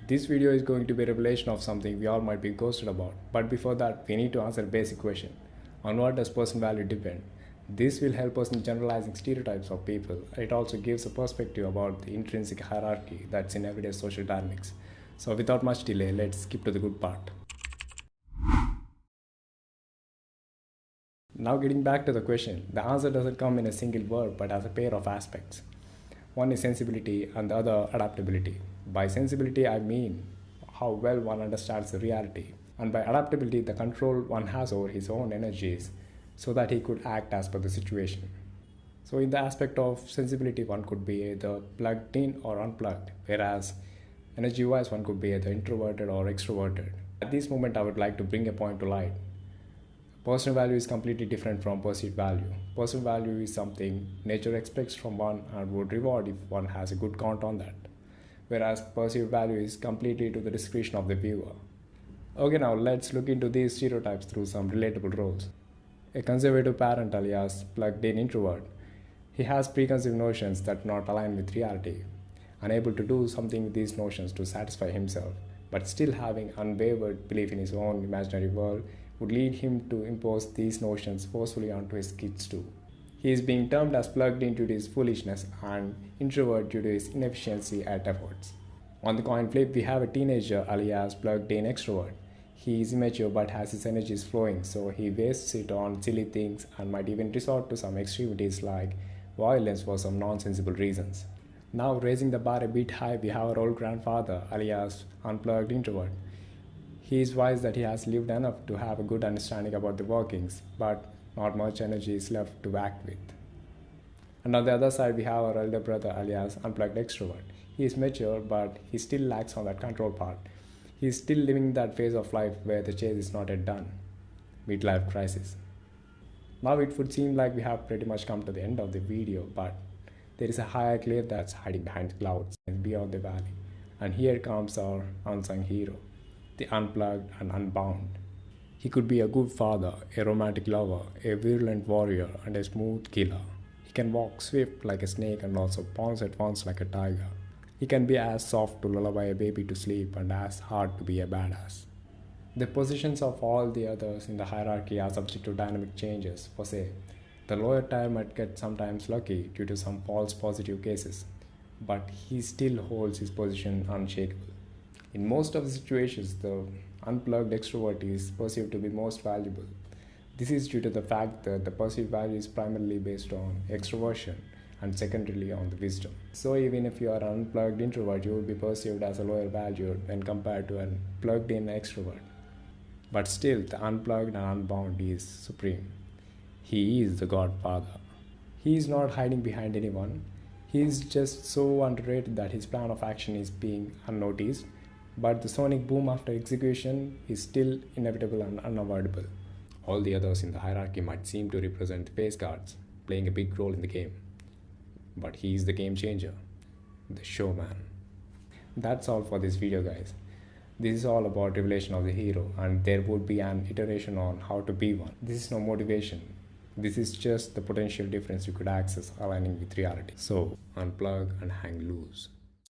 This video is going to be a revelation of something we all might be ghosted about. But before that, we need to answer a basic question. On what does person value depend? This will help us in generalizing stereotypes of people. It also gives a perspective about the intrinsic hierarchy that's in everyday social dynamics. So without much delay, let's skip to the good part. Now getting back to the question, the answer doesn't come in a single word but as a pair of aspects. One is sensibility and the other adaptability. By sensibility I mean how well one understands the reality, and by adaptability the control one has over his own energies so that he could act as per the situation. So in the aspect of sensibility one could be either plugged in or unplugged, whereas energy wise one could be either introverted or extroverted. At this moment I would like to bring a point to light. Personal value is completely different from perceived value. Personal value is something nature expects from one and would reward if one has a good count on that, whereas perceived value is completely to the discretion of the viewer. Okay, now let's look into these stereotypes through some relatable roles. A conservative parent alias plugged-in introvert. He has preconceived notions that not align with reality, unable to do something with these notions to satisfy himself, but still having unwavered belief in his own imaginary world would lead him to impose these notions forcefully onto his kids too. He is being termed as plugged in due to his foolishness and introvert due to his inefficiency at efforts. On the coin flip, we have a teenager alias plugged in extrovert. He is immature but has his energies flowing, so he wastes it on silly things and might even resort to some extremities like violence for some nonsensible reasons. Now raising the bar a bit high, we have our old grandfather alias unplugged introvert. He is wise that he has lived enough to have a good understanding about the workings, but not much energy is left to act with. And on the other side, we have our elder brother alias unplugged extrovert. He is mature, but he still lacks on that control part. He is still living that phase of life where the chase is not yet done. Midlife crisis. Now it would seem like we have pretty much come to the end of the video, but there is a higher cliff that's hiding behind the clouds and beyond the valley. And here comes our unsung hero, the unplugged and unbound. He could be a good father, a romantic lover, a virulent warrior, and a smooth killer. He can walk swift like a snake and also pounce at once like a tiger. He can be as soft to lullaby a baby to sleep and as hard to be a badass. The positions of all the others in the hierarchy are subject to dynamic changes. For say, the lower tier might get sometimes lucky due to some false positive cases, but he still holds his position unshakable. In most of the situations, the unplugged extrovert is perceived to be most valuable. This is due to the fact that the perceived value is primarily based on extroversion and secondarily on the wisdom. So even if you are an unplugged introvert, you will be perceived as a lower value when compared to a plugged-in extrovert. But still, the unplugged and unbound is supreme. He is the godfather. He is not hiding behind anyone. He is just so underrated that his plan of action is being unnoticed, but the sonic boom after execution is still inevitable and unavoidable. All the others in the hierarchy might seem to represent the face cards, playing a big role in the game. But he is the game changer, the showman. That's all for this video, guys. This is all about revelation of the hero, and there would be an iteration on how to be one. This is no motivation. This is just the potential difference you could access aligning with reality. So unplug and hang loose.